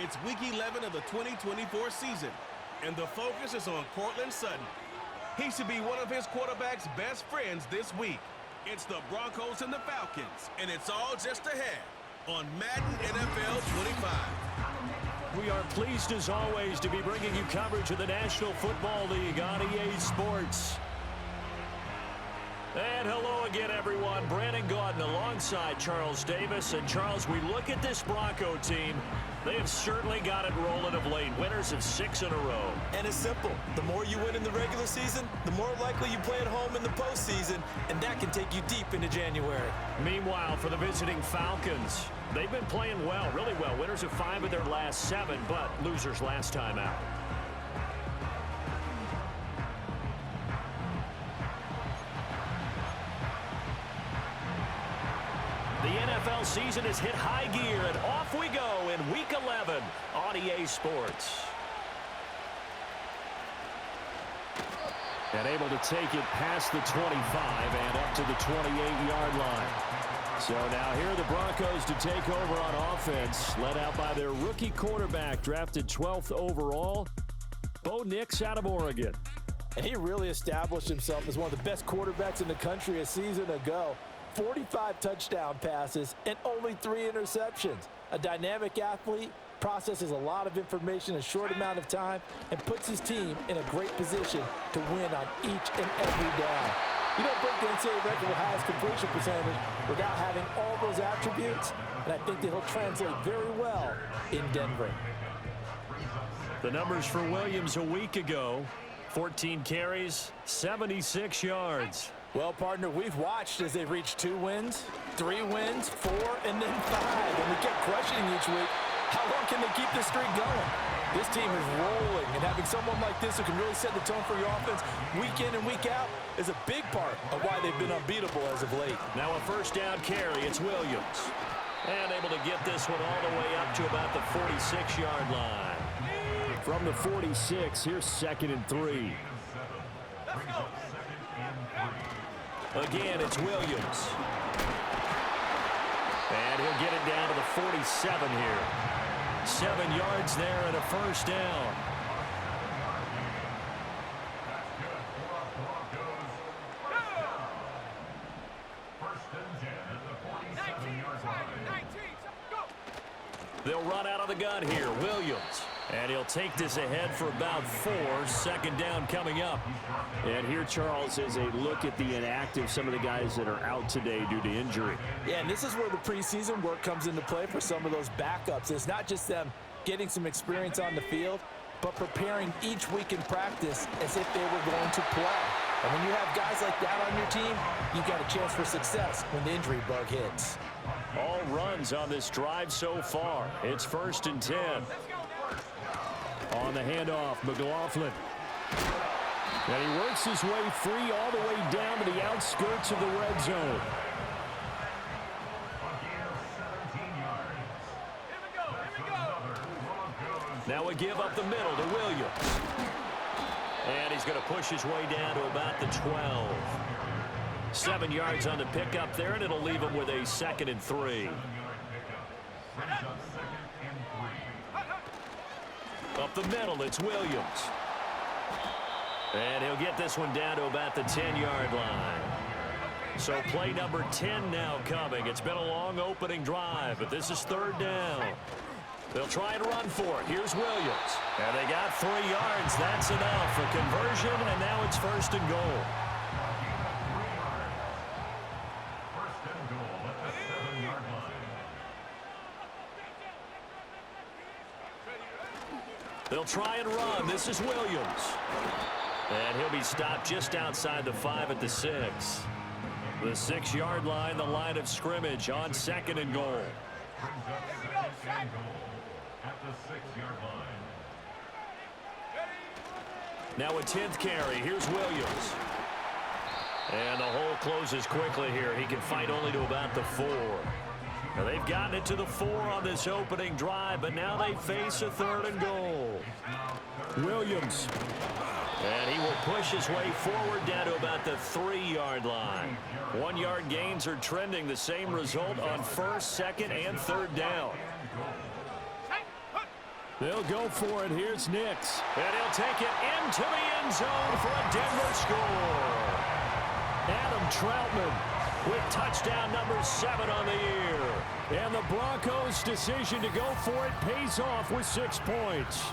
It's Week 11 of the 2024 season, and the focus is on Courtland Sutton. He should be one of his quarterback's best friends this week. It's the Broncos and the Falcons, and it's all just ahead on Madden NFL 25. We are pleased, as always, to be bringing you coverage of the National Football League on EA Sports. And hello again, everyone. Brandon Gaudin alongside Charles Davis. And, Charles, we look at this Bronco team. They have certainly got it rolling of late. Winners of 6 in a row. And it's simple. The more you win in the regular season, the more likely you play at home in the postseason, and that can take you deep into January. Meanwhile, for the visiting Falcons, they've been playing well, really well. Winners of 5 of their last 7, but losers last time out. The NFL season has hit high gear, and off we go in Week 11 on EA Sports. And able to take it past the 25 and up to the 28-yard line. So now here are the Broncos to take over on offense, led out by their rookie quarterback, drafted 12th overall, Bo Nix out of Oregon. And he really established himself as one of the best quarterbacks in the country a season ago. 45 touchdown passes and only 3 interceptions. A dynamic athlete, processes a lot of information in a short amount of time, and puts his team in a great position to win on each and every down. You don't break the NCAA record with highest completion percentage without having all those attributes, and I think that he'll translate very well in Denver. The numbers for Williams a week ago: 14 carries, 76 yards. Well, partner, we've watched as they've reached 2 wins, 3 wins, 4, and then 5. And we kept crushing each week. How long can they keep this streak going? This team is rolling, and having someone like this who can really set the tone for your offense week in and week out is a big part of why they've been unbeatable as of late. Now a first down carry. It's Williams. And able to get this one all the way up to about the 46-yard line. From the 46, here's 2nd and 3. Again, it's Williams. And he'll get it down to the 47 here. 7 yards there and a first down. They'll run out of the gun here. Williams. And he'll take this ahead for about 4. 2nd down coming up. And here, Charles, is a look at the inactive, some of the guys that are out today due to injury. Yeah, and this is where the preseason work comes into play for some of those backups. It's not just them getting some experience on the field, but preparing each week in practice as if they were going to play. And when you have guys like that on your team, you've got a chance for success when the injury bug hits. All runs on this drive so far. It's 1st and 10. On the handoff, McLaughlin. And he works his way free all the way down to the outskirts of the red zone. Now a give up the middle to Williams. And he's going to push his way down to about the 12. 7 yards on the pickup there, and it'll leave him with a 2nd and 3. Up the middle, it's Williams. And he'll get this one down to about the 10-yard line. So play number 10 now coming. It's been a long opening drive, but this is 3rd down. They'll try and run for it. Here's Williams. And they got 3 yards. That's enough. A conversion, and now it's 1st and goal. They'll try and run. This is Williams. And he'll be stopped just outside the 5 at the 6. The 6-yard line, the line of scrimmage on 2nd and goal. Now a 10th carry. Here's Williams. And the hole closes quickly here. He can fight only to about the 4. Now they've gotten it to the 4 on this opening drive, but now they face a 3rd and goal. Williams. And he will push his way forward down to about the 3-yard line. 1-yard gains are trending the same result on 1st, 2nd, and 3rd down. They'll go for it. Here's Nix. And he'll take it into the end zone for a Denver score. Adam Troutman with touchdown number 7 on the year. And the Broncos' decision to go for it pays off with 6 points.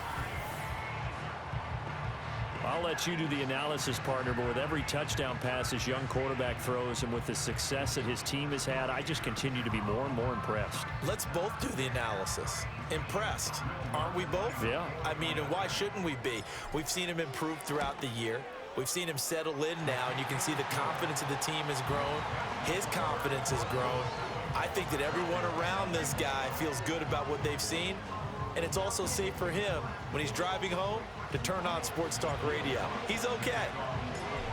I'll let you do the analysis, partner, but with every touchdown pass this young quarterback throws and with the success that his team has had, I just continue to be more and more impressed. Let's both do the analysis. Impressed, aren't we both? Yeah. I mean, and why shouldn't we be? We've seen him improve throughout the year. We've seen him settle in now, and you can see the confidence of the team has grown. His confidence has grown. I think that everyone around this guy feels good about what they've seen, and it's also safe for him when he's driving home to turn on Sports Talk Radio. He's okay.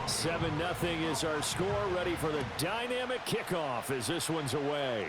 7-0 is our score. Ready for the dynamic kickoff as this one's away.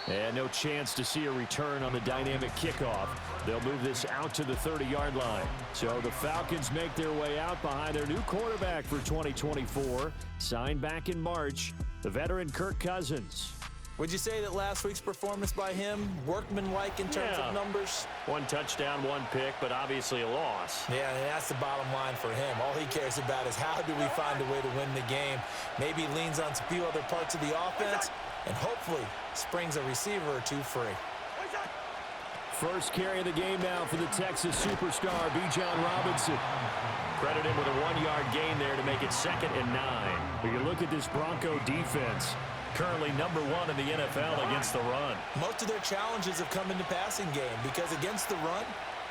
And no chance to see a return on the dynamic kickoff. They'll move this out to the 30-yard line. So the Falcons make their way out behind their new quarterback for 2024. Signed back in March, the veteran Kirk Cousins. Would you say that last week's performance by him, workmanlike in terms of numbers? 1 touchdown, 1 pick, but obviously a loss. Yeah, and that's the bottom line for him. All he cares about is how do we find a way to win the game. Maybe leans on a few other parts of the offense, and hopefully springs a receiver or 2 free. First carry of the game now for the Texas superstar, Bijan Robinson. Credit him with a 1-yard gain there to make it 2nd and 9. But you look at this Bronco defense. Currently number 1 in the NFL against the run. Most of their challenges have come in the passing game because against the run,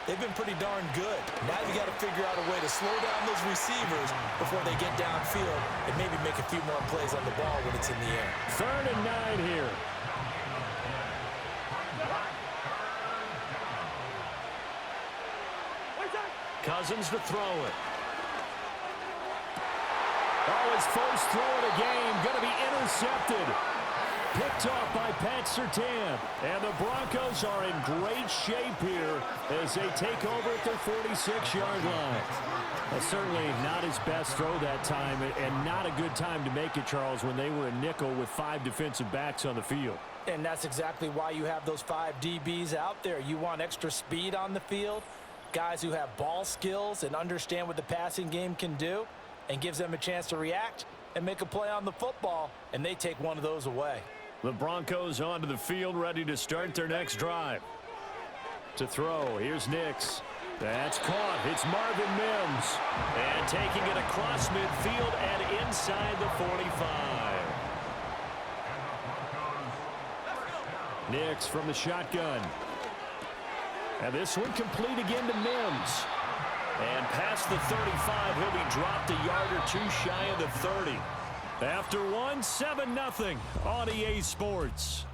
they've been pretty darn good. Now you got to figure out a way to slow down those receivers before they get downfield and maybe make a few more plays on the ball when it's in the air. 3rd and 9 here. Cousins to throw it. Oh, his first throw of the game going to be intercepted. Picked off by Pat Surtain. And the Broncos are in great shape here as they take over at their 46-yard line. Well, certainly not his best throw that time, and not a good time to make it, Charles, when they were a nickel with 5 defensive backs on the field. And that's exactly why you have those 5 DBs out there. You want extra speed on the field, guys who have ball skills and understand what the passing game can do, and gives them a chance to react and make a play on the football, and they take one of those away. The Broncos onto the field, ready to start their next drive. To throw, here's Nix. That's caught. It's Marvin Mims. And taking it across midfield and inside the 45. Nix from the shotgun. And this one complete again to Mims. And past the 35, he'll be dropped a yard or 2 shy of the 30. After 1, 7-0 on EA Sports.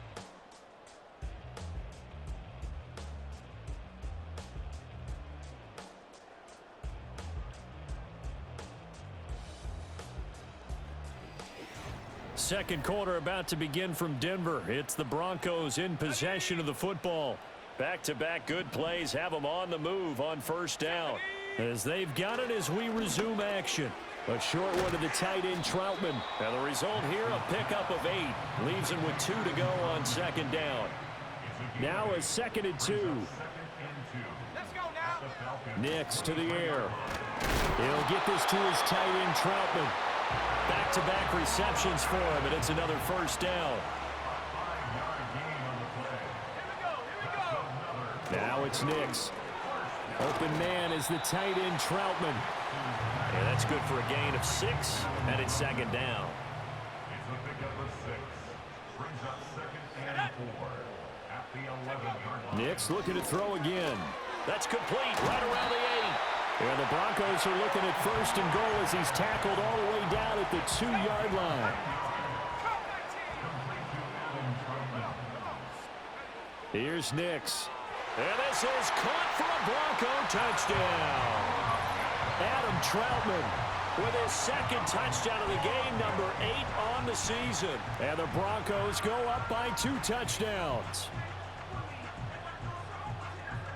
Second quarter about to begin from Denver. It's the Broncos in possession of the football. Back-to-back good plays have them on the move on 1st down. As they've got it as we resume action. A short one to the tight end, Troutman. And the result here, a pickup of 8. Leaves him with 2 to go on 2nd down. Now a 2nd and 2. Let's go now. Nix to the air. He'll get this to his tight end, Troutman. Back-to-back receptions for him, and it's another 1st down. Now it's Nix. Open man is the tight end, Troutman. And that's good for a gain of 6, and it's 2nd down. It's a pickup of 6. Brings up 2nd and 4 at the 11-yard line. Nix looking to throw again. That's complete right around the 8. And the Broncos are looking at 1st and goal as he's tackled all the way down at the 2-yard line. Here's Nix. And this is caught for a Bronco touchdown. Adam Troutman with his 2nd touchdown of the game, number 8 on the season. And the Broncos go up by 2 touchdowns.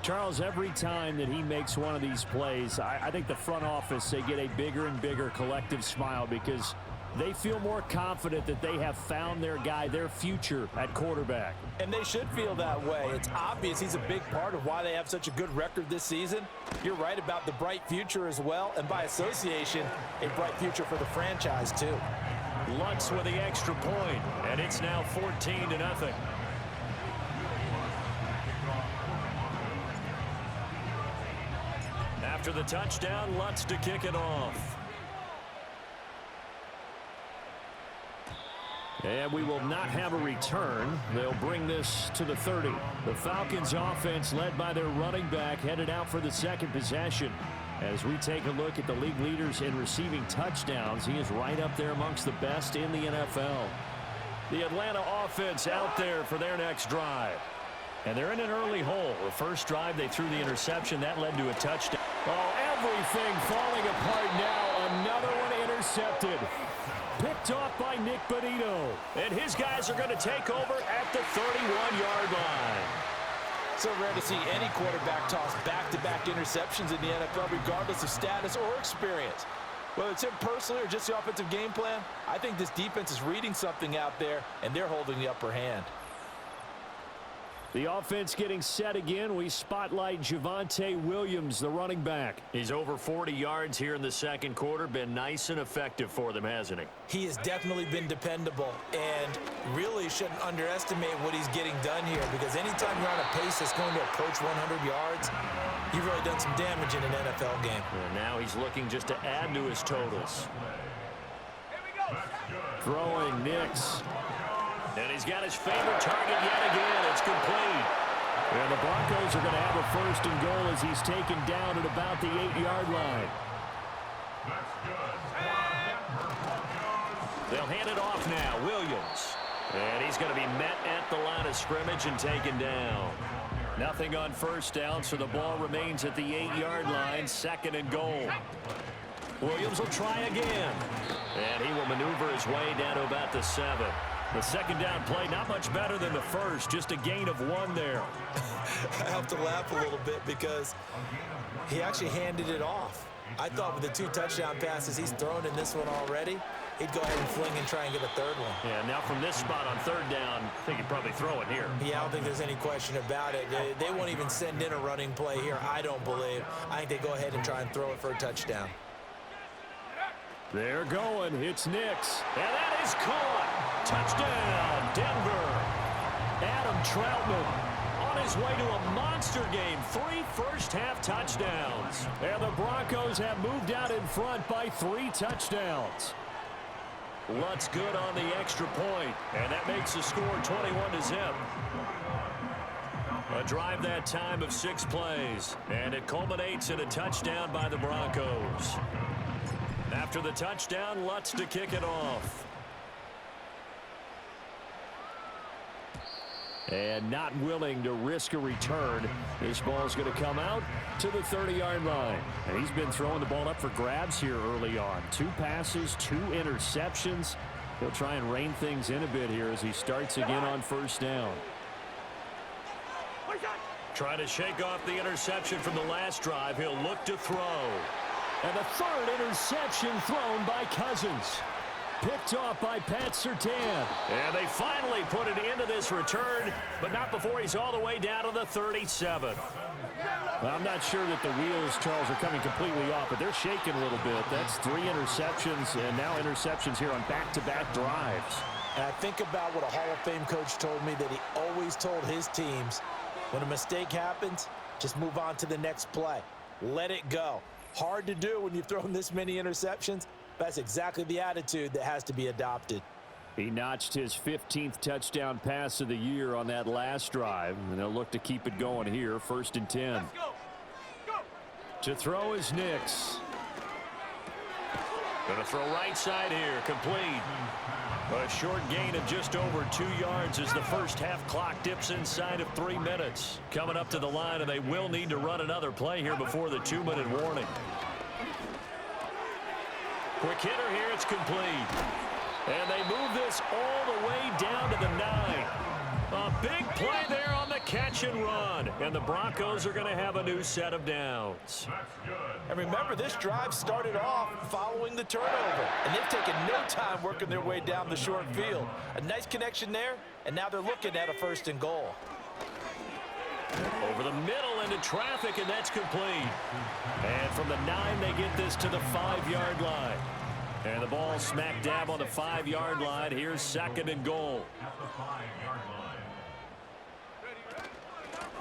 Charles, every time that he makes one of these plays, I think the front office, they get a bigger and bigger collective smile because they feel more confident that they have found their guy, their future at quarterback. And they should feel that way. It's obvious he's a big part of why they have such a good record this season. You're right about the bright future as well, and by association, a bright future for the franchise too. Lutz with the extra point, and it's now 14-0. After the touchdown, Lutz to kick it off. And we will not have a return. They'll bring this to the 30. The Falcons offense led by their running back headed out for the second possession. As we take a look at the league leaders in receiving touchdowns, he is right up there amongst the best in the NFL. The Atlanta offense out there for their next drive. And they're in an early hole. The first drive, they threw the interception. That led to a touchdown. Oh, everything falling apart now. Another one intercepted. Picked off by Nick Bonito. And his guys are going to take over at the 31-yard line. So rare to see any quarterback toss back-to-back interceptions in the NFL, regardless of status or experience. Whether it's him personally or just the offensive game plan, I think this defense is reading something out there, and they're holding the upper hand. The offense getting set again. We spotlight Javonte Williams, the running back. He's over 40 yards here in the second quarter. Been nice and effective for them, hasn't he? He has definitely been dependable, and really shouldn't underestimate what he's getting done here, because anytime you're on a pace that's going to approach 100 yards, you've really done some damage in an NFL game. And now he's looking just to add to his totals. Throwing Nix. And he's got his favorite target yet again. It's complete. And the Broncos are going to have a first and goal as he's taken down at about the 8-yard line. They'll hand it off now. Williams. And he's going to be met at the line of scrimmage and taken down. Nothing on first down, so the ball remains at the 8-yard line. Second and goal. Williams will try again. And he will maneuver his way down to about the 7. The second down play, not much better than the first. Just a gain of 1 there. I have to laugh a little bit because he actually handed it off. I thought with the 2 touchdown passes he's thrown in this one already, he'd go ahead and fling and try and get a third one. Yeah, now from this spot on third down, I think he'd probably throw it here. Yeah, I don't think there's any question about it. They won't even send in a running play here, I don't believe. I think they go ahead and try and throw it for a touchdown. They're going. It's Nix. And that is caught. Touchdown, Denver. Adam Troutman On his way to a monster game. 3 first-half touchdowns. And the Broncos have moved out in front by 3 touchdowns. Lutz good on the extra point, and that makes the score 21-0. A drive that time of 6 plays, and it culminates in a touchdown by the Broncos. After the touchdown, Lutz to kick it off. And not willing to risk a return. This ball's going to come out to the 30-yard line. And he's been throwing the ball up for grabs here early on. 2 passes, 2 interceptions. He'll try and rein things in a bit here as he starts again on first down. Trying to shake off the interception from the last drive. He'll look to throw. And the 3rd interception thrown by Cousins. Picked off by Pat Surtain. And they finally put it into this return, but not before he's all the way down to the 37. Well, I'm not sure that the wheels, Charles, are coming completely off, but they're shaking a little bit. That's 3 interceptions, and now interceptions here on back-to-back drives. And I think about what a Hall of Fame coach told me, that he always told his teams, when a mistake happens, just move on to the next play. Let it go. Hard to do when you've thrown this many interceptions. That's exactly the attitude that has to be adopted. He notched his 15th touchdown pass of the year on that last drive, and they'll look to keep it going here. 1st and 10. Let's go. Go. To throw is Nix. Going to throw right side here, complete. A short gain of just over 2 yards as the first half clock dips inside of 3 minutes. Coming up to the line, and they will need to run another play here before the 2-minute warning. Quick hitter here, it's complete. And they move this all the way down to the 9. A big play there on the catch and run. And the Broncos are going to have a new set of downs. And remember, this drive started off following the turnover. And they've taken no time working their way down the short field. A nice connection there, and now they're looking at a 1st and goal. Over the middle into traffic, and that's complete. And from the 9, they get this to the 5-yard line. And the ball smack dab on the 5-yard line. Here's 2nd and goal.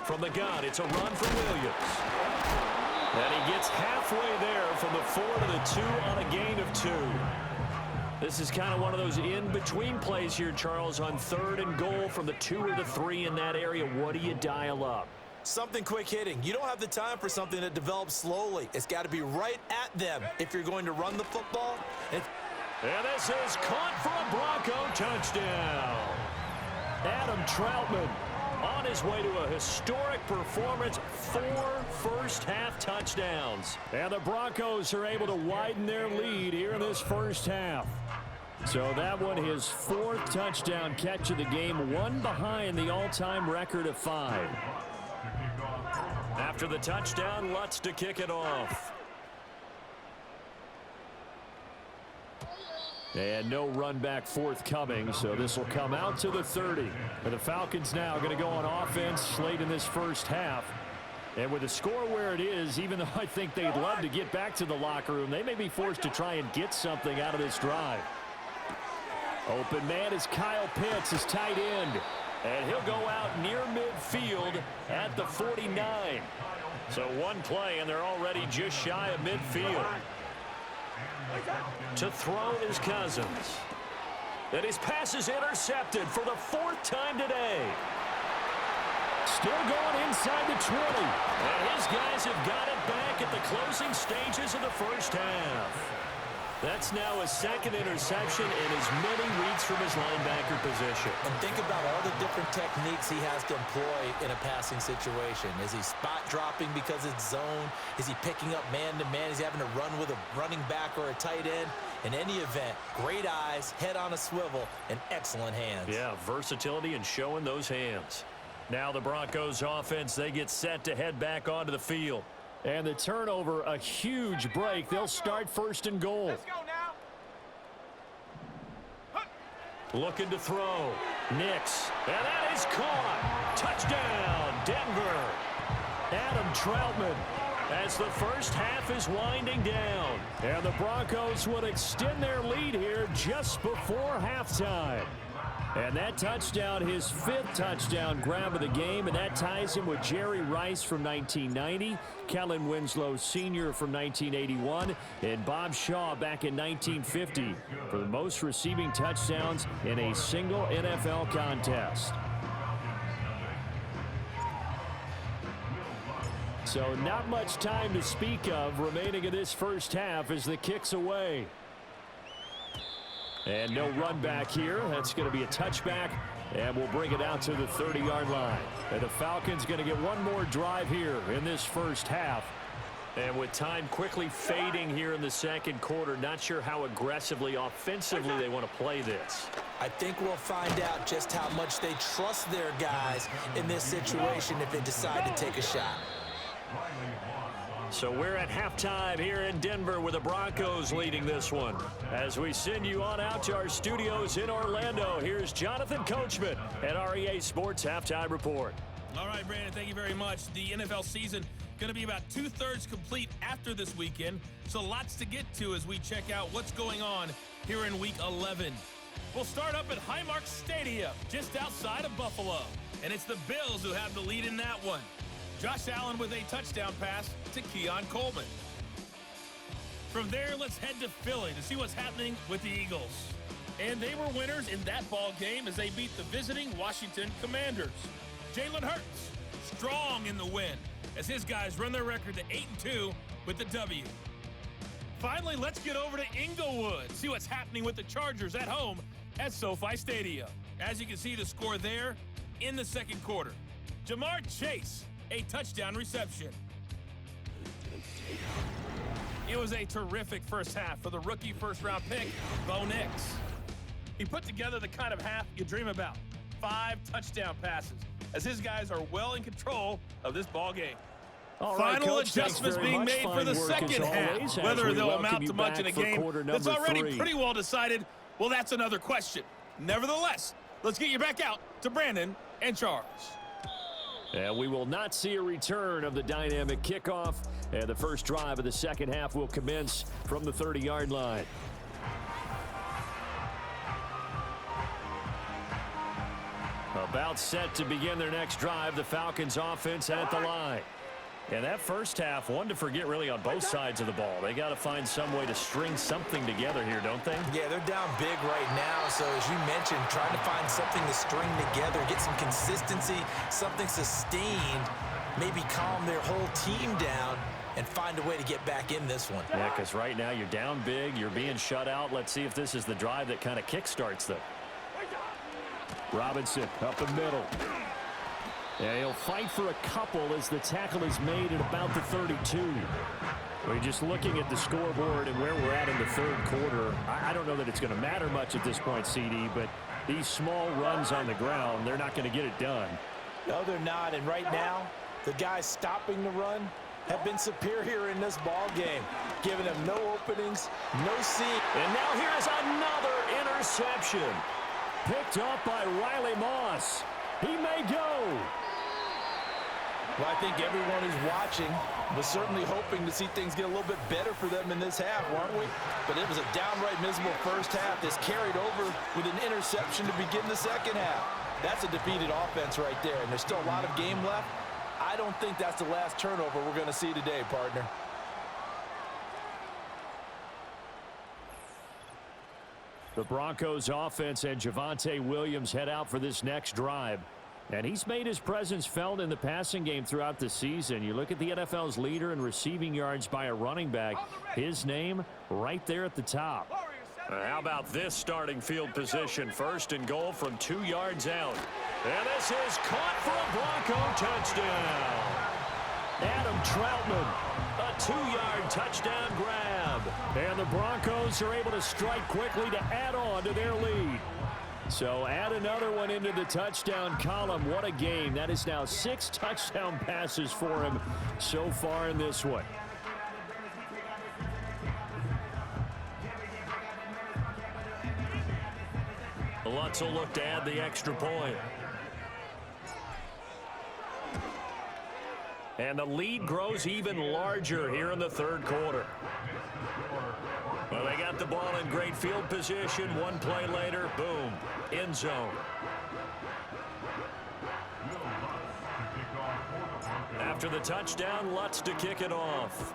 From the gun, it's a run for Williams. And he gets halfway there from the 4 to the 2 on a gain of 2. This is kind of one of those in-between plays here, Charles, on 3rd and goal from the 2 or the 3 in that area. What do you dial up? Something quick hitting. You don't have the time for something that develops slowly. It's got to be right at them if you're going to run the football. And this is caught for a Bronco touchdown. Adam Troutman on his way to a historic performance, 4 first-half touchdowns. And the Broncos are able to widen their lead here in this first half. So that one, his 4th touchdown catch of the game, 1 behind the all-time record of 5. After the touchdown, Lutz to kick it off. And no run back forthcoming, so this will come out to the 30. And the Falcons now going to go on offense late in this first half. And with the score where it is, even though I think they'd love to get back to the locker room, they may be forced to try and get something out of this drive. Open man is Kyle Pitts, his tight end. And he'll go out near midfield at the 49. So one play, and they're already just shy of midfield. To throw is Cousins. And his pass is intercepted for the 4th time today. Still going inside the 20. And his guys have got it back at the closing stages of the first half. That's now a 2nd interception and as many reads from his linebacker position. And think about all the different techniques he has to employ in a passing situation. Is he spot dropping because it's zone? Is he picking up man-to-man? Is he having to run with a running back or a tight end? In any event, great eyes, head on a swivel, and excellent hands. Yeah, versatility and showing those hands. Now the Broncos offense, they get set to head back onto the field. And the turnover, a huge break. They'll start 1st and goal. Let's go now. Looking to throw. Nix. And that is caught. Touchdown, Denver. Adam Troutman. As the first half is winding down. And the Broncos would extend their lead here just before halftime. And that touchdown, his 5th touchdown grab of the game, and that ties him with Jerry Rice from 1990, Kellen Winslow Sr. from 1981, and Bob Shaw back in 1950 for the most receiving touchdowns in a single NFL contest. So not much time to speak of remaining in this first half as the kick's away. And no run back here. That's going to be a touchback, and we'll bring it out to the 30-yard line. And the Falcons going to get one more drive here in this first half. And with time quickly fading here in the 2nd quarter, not sure how aggressively, offensively they want to play this. I think we'll find out just how much they trust their guys in this situation if they decide to take a shot. So we're at halftime here in Denver with the Broncos leading this one. As we send you on out to our studios in Orlando, here's Jonathan Coachman at REA Sports Halftime Report. All right, Brandon, thank you very much. The NFL season going to be about 2/3 complete after this weekend, so lots to get to as we check out what's going on here in Week 11. We'll start up at Highmark Stadium, just outside of Buffalo, and it's the Bills who have the lead in that one. Josh Allen with a touchdown pass to Keon Coleman. From there, let's head to Philly to see what's happening with the Eagles. And they were winners in that ball game as they beat the visiting Washington Commanders. Jalen Hurts, strong in the win, as his guys run their record to 8-2 with the W. Finally, let's get over to Inglewood, see what's happening with the Chargers at home at SoFi Stadium. As you can see the score there in the 2nd quarter. Jamar Chase, a touchdown reception. It was a terrific first half for the rookie first-round pick, Bo Nix. He put together the kind of half you dream about. 5 touchdown passes, as his guys are well in control of this ball game. All right, Final Coach, adjustments being made for the second half. Whether they'll amount to much in a game that's already pretty well decided, well, that's another question. Nevertheless, let's get you back out to Brandon and Charles. And we will not see a return of the dynamic kickoff. And the first drive of the second half will commence from the 30-yard line. About set to begin their next drive, the Falcons offense at the line. And that first half, one to forget really on both sides of the ball. They got to find some way to string something together here, don't they? Yeah, they're down big right now. So as you mentioned, trying to find something to string together, get some consistency, something sustained, maybe calm their whole team down and find a way to get back in this one. Yeah, because right now you're down big, you're being shut out. Let's see if this is the drive that kind of kickstarts them. Robinson up the middle. Yeah, he'll fight for a couple as the tackle is made at about the 32. We're just looking at the scoreboard and where we're at in the third quarter. I don't know that it's going to matter much at this point, CD, but these small runs on the ground, they're not going to get it done. No, they're not. And right now, the guys stopping the run have been superior in this ball game, giving them no openings, no seam. And now here's another interception. Picked up by Riley Moss. He may go. Well, I think everyone who's watching was certainly hoping to see things get a little bit better for them in this half, weren't we? But it was a downright miserable first half. This carried over with an interception to begin the second half. That's a defeated offense right there, and there's still a lot of game left. I don't think that's the last turnover we're going to see today, partner. The Broncos offense and Javonte Williams head out for this next drive. And he's made his presence felt in the passing game throughout the season. You look at the NFL's leader in receiving yards by a running back. His name right there at the top. How about this starting field position? First and goal from 2 yards out. And this is caught for a Bronco touchdown. Adam Troutman, a 2-yard touchdown grab. And the Broncos are able to strike quickly to add on to their lead. So add another one into the touchdown column. What a game. That is now 6 touchdown passes for him so far in this one. Lutz will look to add the extra point. And the lead grows even larger here in the third quarter. Well, they got the ball in great field position. One play later, boom, end zone. After the touchdown, Lutz to kick it off.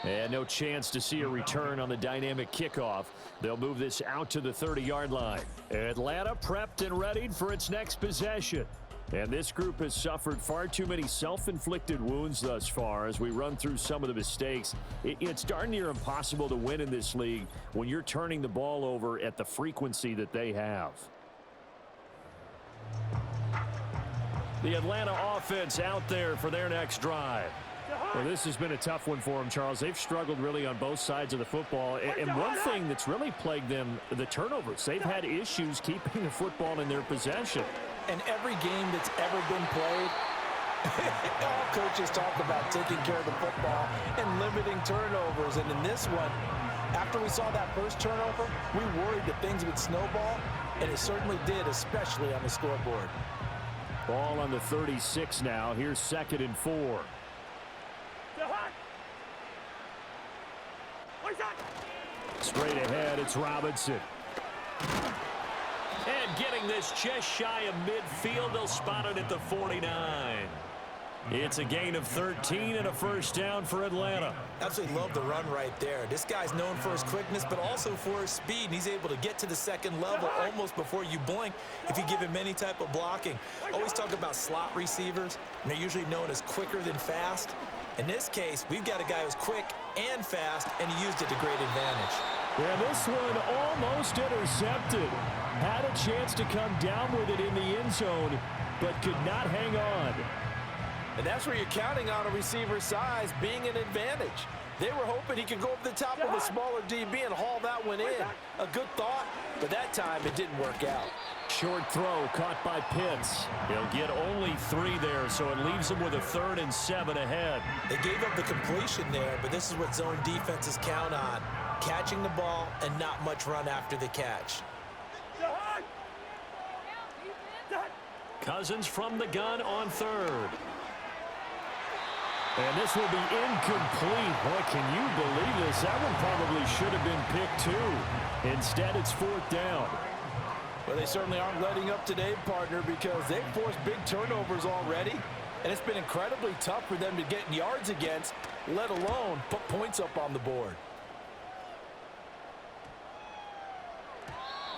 And no chance to see a return on the dynamic kickoff. They'll move this out to the 30-yard line. Atlanta prepped and readied for its next possession. And this group has suffered far too many self-inflicted wounds thus far as we run through some of the mistakes. It's darn near impossible to win in this league when you're turning the ball over at the frequency that they have. The Atlanta offense out there for their next drive. Well, this has been a tough one for them, Charles. They've struggled really on both sides of the football. And one thing that's really plagued them, the turnovers. They've had issues keeping the football in their possession. And every game that's ever been played, all coaches talk about taking care of the football and limiting turnovers. And in this one, after we saw that first turnover, we worried that things would snowball, and it certainly did, especially on the scoreboard. Ball on the 36 now. Here's 2nd and 4. Straight ahead, it's Robinson. And getting this just shy of midfield, they'll spot it at the 49. It's a gain of 13 and a first down for Atlanta. Absolutely love the run right there. This guy's known for his quickness, but also for his speed. And he's able to get to the second level almost before you blink if you give him any type of blocking. Always talk about slot receivers, and they're usually known as quicker than fast. In this case, we've got a guy who's quick and fast, and he used it to great advantage. Yeah, this one almost intercepted. Had a chance to come down with it in the end zone, but could not hang on. And that's where you're counting on a receiver's size being an advantage. They were hoping he could go over the top of a smaller DB and haul that one in. A good thought, but that time it didn't work out. Short throw caught by Pitts. He'll get only 3 there, so it leaves him with a 3rd and 7 ahead. They gave up the completion there, but this is what zone defenses count on. Catching the ball and not much run after the catch. Cousins from the gun on 3rd. And this will be incomplete. Boy, can you believe this? That one probably should have been picked too. Instead, it's 4th down. Well, they certainly aren't letting up today, partner, because they've forced big turnovers already. And it's been incredibly tough for them to get yards against, let alone put points up on the board.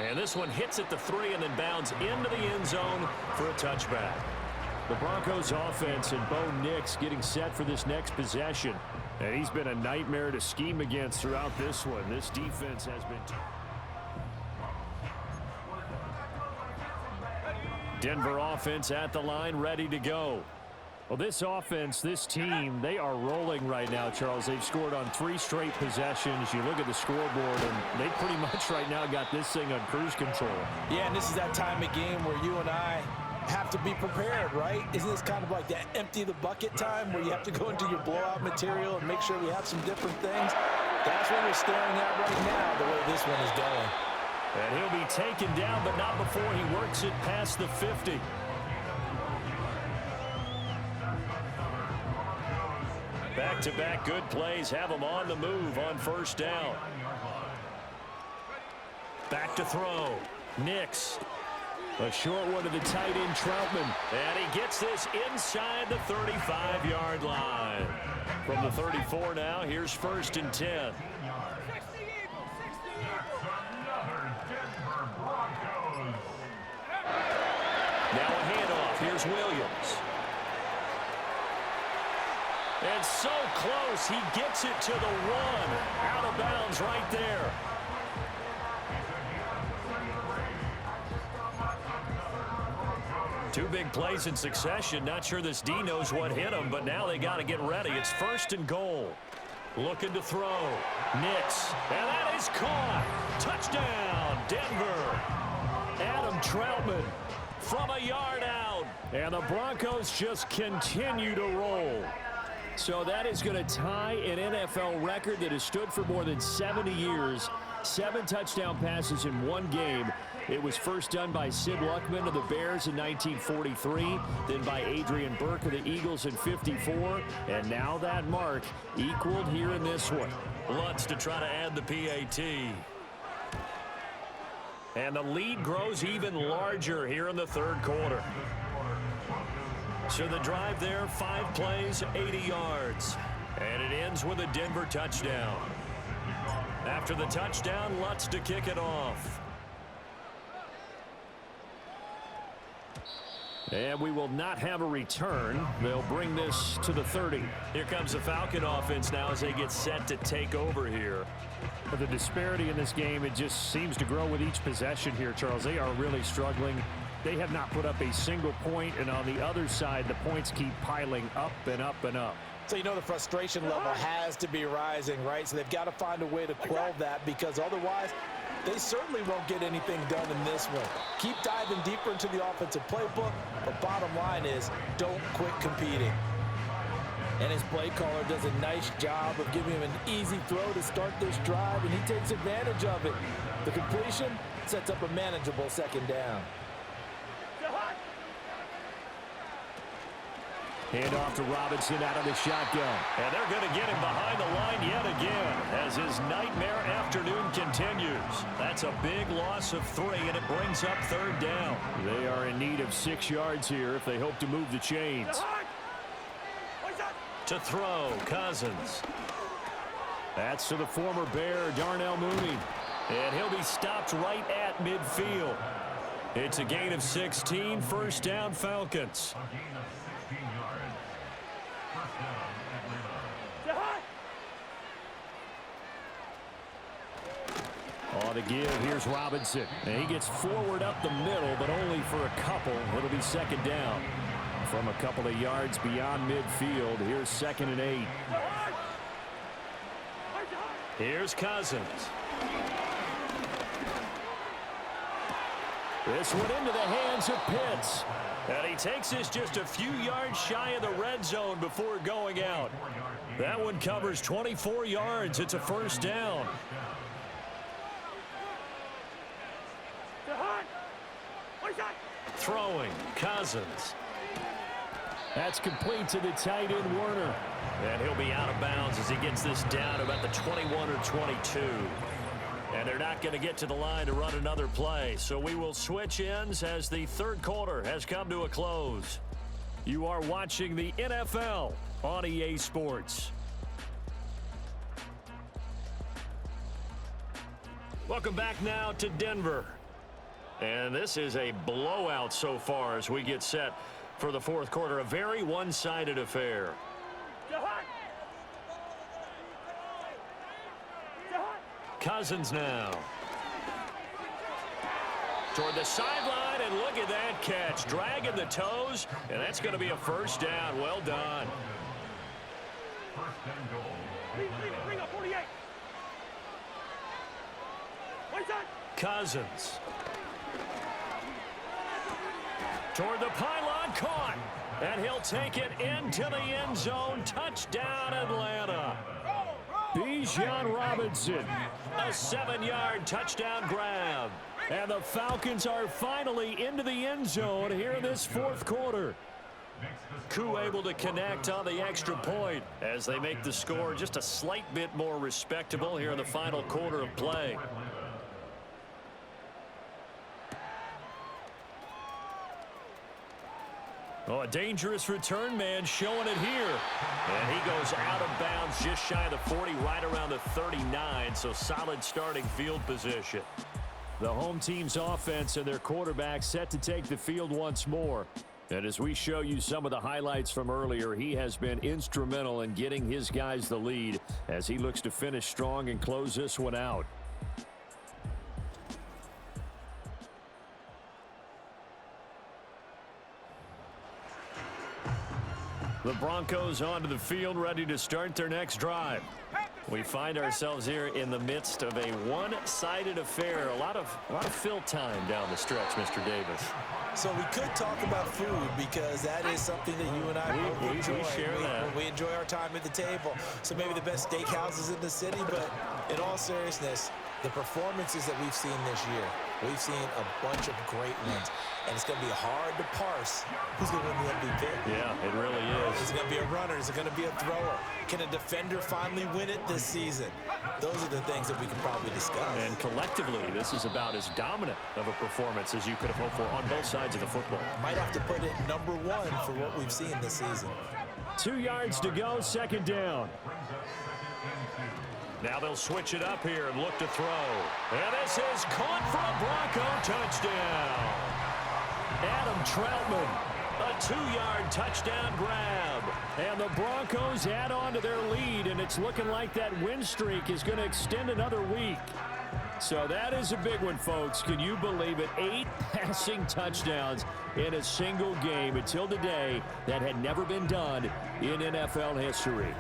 And this one hits at the 3 and then bounds into the end zone for a touchback. The Broncos offense and Bo Nix getting set for this next possession. And he's been a nightmare to scheme against throughout this one. This defense has been... Denver offense at the line, ready to go. Well, this offense, this team, they are rolling right now, Charles. They've scored on 3 straight possessions. You look at the scoreboard, and they pretty much right now got this thing on cruise control. Yeah, and this is that time of game where you and I have to be prepared, right? Isn't this kind of like that empty the bucket time where you have to go into your blowout material and make sure we have some different things? That's what we're staring at right now, the way this one is going. And he'll be taken down, but not before he works it past the 50. Back-to-back good plays have him on the move on 1st down. Back to throw. Nix. A short one to the tight end, Troutman. And he gets this inside the 35-yard line. From the 34 now, here's 1st and 10. Now a handoff. Here's Williams. And so close, he gets it to the 1. Out of bounds right there. Two big plays in succession. Not sure this D knows what hit him, but now they got to get ready. It's 1st and goal. Looking to throw. Nix. And that is caught. Touchdown, Denver. Adam Troutman from a yard out. And the Broncos just continue to roll. So that is going to tie an NFL record that has stood for more than 70 years. 7 touchdown passes in one game. It was first done by Sid Luckman of the Bears in 1943, then by Adrian Burke of the Eagles in 54, and now that mark equaled here in this one. Lutz to try to add the PAT. And the lead grows even larger here in the 3rd quarter. So the drive there, 5 plays, 80 yards. And it ends with a Denver touchdown. After the touchdown, Lutz to kick it off. And we will not have a return. They'll bring this to the 30. Here comes the Falcon offense now as they get set to take over here. The disparity in this game, it just seems to grow with each possession here, Charles. They are really struggling. They have not put up a single point, and on the other side, the points keep piling up and up and up. So you know the frustration level has to be rising, right? So they've got to find a way to quell that, because otherwise they certainly won't get anything done in this one. Keep diving deeper into the offensive playbook, but bottom line is don't quit competing. And his play caller does a nice job of giving him an easy throw to start this drive, and he takes advantage of it. The completion sets up a manageable 2nd down. Hand off to Robinson out of the shotgun. And they're going to get him behind the line yet again as his nightmare afternoon continues. That's a big loss of 3, and it brings up 3rd down. They are in need of 6 yards here if they hope to move the chains. To throw, Cousins. That's to the former Bear, Darnell Mooney. And he'll be stopped right at midfield. It's a gain of 16, 1st down Falcons. On the give, here's Robinson. And he gets forward up the middle, but only for a couple. It'll be 2nd down. From a couple of yards beyond midfield, here's 2nd and 8. Here's Cousins. This one into the hands of Pitts. And he takes this just a few yards shy of the red zone before going out. That one covers 24 yards. It's a first down. Throwing, Cousins. That's complete to the tight end, Werner. And he'll be out of bounds as he gets this down about the 21 or 22. And they're not going to get to the line to run another play. So we will switch ends as the third quarter has come to a close. You are watching the NFL on EA Sports. Welcome back now to Denver. And this is a blowout so far as we get set for the fourth quarter. A very one-sided affair. Cousins now. Toward the sideline, and look at that catch. Dragging the toes, and that's going to be a first down. Well done. First and goal. Bring up 48. Cousins. Toward the pylon, caught. And he'll take it into the end zone. Touchdown, Atlanta. Bijan Robinson. A 7-yard touchdown grab. And the Falcons are finally into the end zone here in this fourth quarter. Koo able to connect on the extra point as they make the score just a slight bit more respectable here in the final quarter of play. Oh, a dangerous return man showing it here. And he goes out of bounds just shy of the 40, right around the 39, so solid starting field position. The home team's offense and their quarterback set to take the field once more. And as we show you some of the highlights from earlier, he has been instrumental in getting his guys the lead as he looks to finish strong and close this one out. The Broncos onto the field, ready to start their next drive. We find ourselves here in the midst of a one-sided affair. A lot of fill time down the stretch, Mr. Davis. So we could talk about food because that is something that you and I both enjoy. We share that. We enjoy our time at the table. So maybe the best steakhouses in the city, but in all seriousness, the performances that we've seen this year, we've seen a bunch of great ones. And it's going to be hard to parse who's going to win the MVP. Yeah, it really is. Is it going to be a runner? Is it going to be a thrower? Can a defender finally win it this season? Those are the things that we can probably discuss. And collectively, this is about as dominant of a performance as you could have hoped for on both sides of the football. Might have to put it number one for what we've seen this season. 2 yards to go, second down. Now they'll switch it up here and look to throw. And this is caught for a Bronco touchdown. Adam Troutman, a 2-yard touchdown grab. And the Broncos add on to their lead, and it's looking like that win streak is going to extend another week. So that is a big one, folks. Can you believe it? 8 passing touchdowns in a single game until today. That had never been done in NFL history.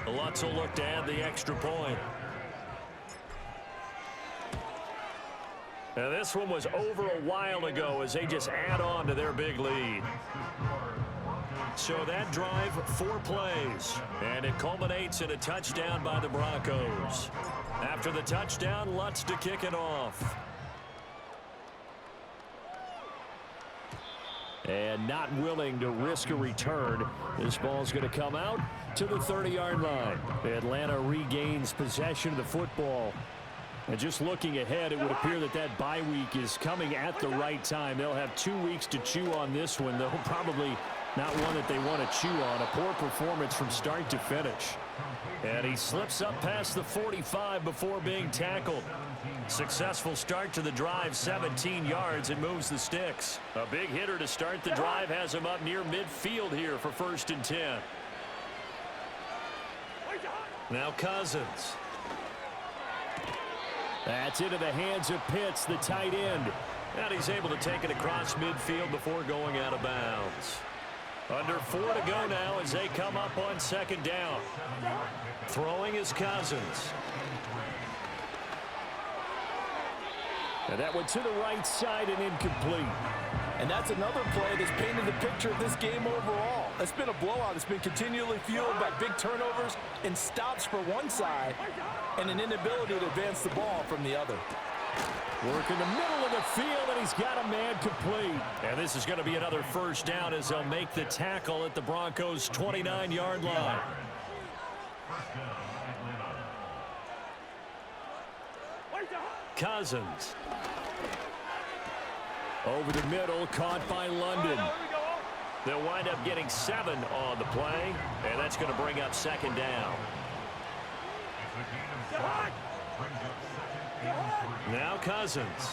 Lutz will look to add the extra point. Now this one was over a while ago as they just add on to their big lead. So that drive, 4 plays, and it culminates in a touchdown by the Broncos. After the touchdown, Lutz to kick it off. And not willing to risk a return. This ball's going to come out to the 30-yard line. Atlanta regains possession of the football. And just looking ahead, it would appear that that bye week is coming at the right time. They'll have 2 weeks to chew on this one, though probably not one that they want to chew on. A poor performance from start to finish. And he slips up past the 45 before being tackled. Successful start to the drive, 17 yards, and moves the sticks. A big hitter to start the drive has him up near midfield here for 1st and 10. Now Cousins. That's into the hands of Pitts, the tight end. And he's able to take it across midfield before going out of bounds. Under 4 to go now as they come up on second down. Throwing is Cousins. And that went to the right side and incomplete. And that's another play that's painted the picture of this game overall. It's been a blowout. It's been continually fueled by big turnovers and stops for one side and an inability to advance the ball from the other. Work in the middle of the field, and he's got a man complete. And this is going to be another first down as they'll make the tackle at the Broncos' 29-yard line. Cousins. Over the middle, caught by London. They'll wind up getting 7 on the play, and that's going to bring up second down. Now Cousins.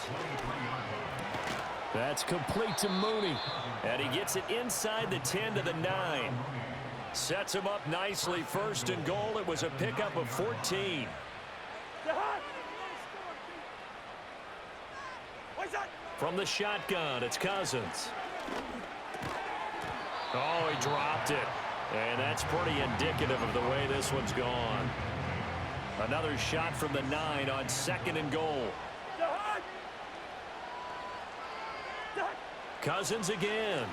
That's complete to Mooney. And he gets it inside the 10 to the 9. Sets him up nicely. First and goal. It was a pickup of 14. From the shotgun, it's Cousins. Oh, he dropped it. And that's pretty indicative of the way this one's gone. Another shot from the 9 on second and goal. Cousins again.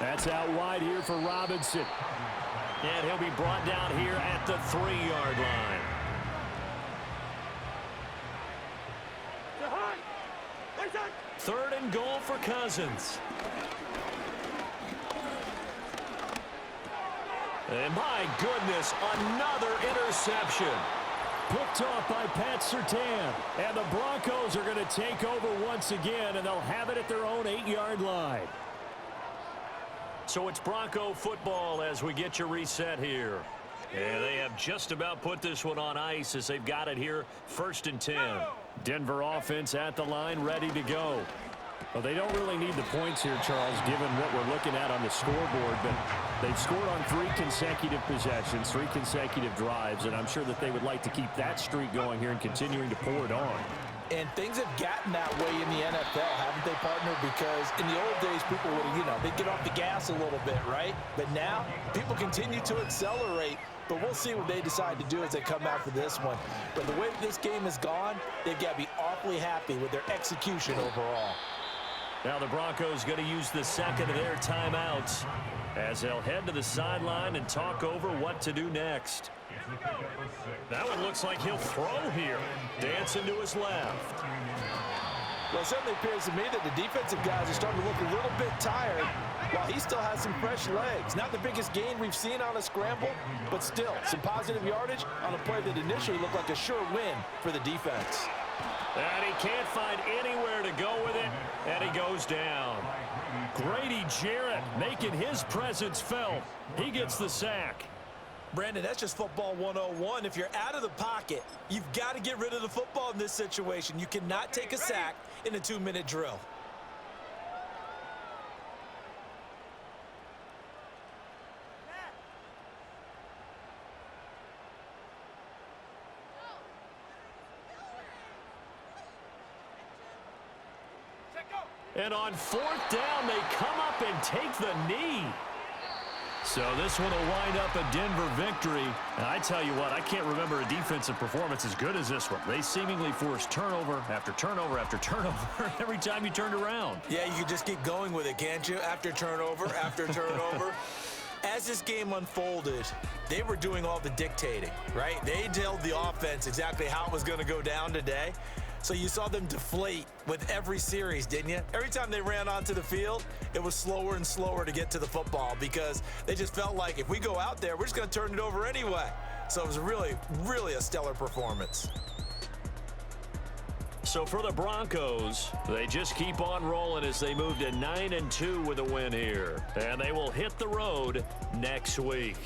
That's out wide here for Robinson. And he'll be brought down here at the 3-yard line. Third and goal for Cousins. And my goodness, another interception. Picked off by Pat Surtain. And the Broncos are going to take over once again, and they'll have it at their own 8-yard line. So it's Bronco football as we get you reset here. And they have just about put this one on ice as they've got it here, 1st and 10. Denver offense at the line, ready to go. Well, they don't really need the points here, Charles, given what we're looking at on the scoreboard. But they've scored on 3 consecutive possessions, 3 consecutive drives, and I'm sure that they would like to keep that streak going here and continuing to pour it on. And things have gotten that way in the NFL, haven't they, partner? Because in the old days, people would, they'd get off the gas a little bit, right? But now, people continue to accelerate. But we'll see what they decide to do as they come out for this one. But the way this game has gone, they've got to be awfully happy with their execution overall. Now the Broncos going to use the second of their timeouts as they'll head to the sideline and talk over what to do next. That one looks like he'll throw here. Dancing to his left. Well, it certainly appears to me that the defensive guys are starting to look a little bit tired while he still has some fresh legs. Not the biggest gain we've seen on a scramble, but still some positive yardage on a play that initially looked like a sure win for the defense. And he can't find anywhere to go with it, and he goes down. Grady Jarrett making his presence felt. He gets the sack. Brandon, that's just football 101. If you're out of the pocket, you've got to get rid of the football in this situation. You cannot take a sack in a 2-minute drill. And on 4th down, they come up and take the knee. So this one will wind up a Denver victory. And I tell you what, I can't remember a defensive performance as good as this one. They seemingly forced turnover after turnover after turnover every time you turned around. Yeah, you can just keep going with it, can't you? After turnover, after turnover. As this game unfolded, they were doing all the dictating, right? They told the offense exactly how it was going to go down today. So you saw them deflate with every series, didn't you? Every time they ran onto the field, it was slower and slower to get to the football because they just felt like if we go out there, we're just going to turn it over anyway. So it was really, really a stellar performance. So for the Broncos, they just keep on rolling as they move to 9-2 with a win here. And they will hit the road next week.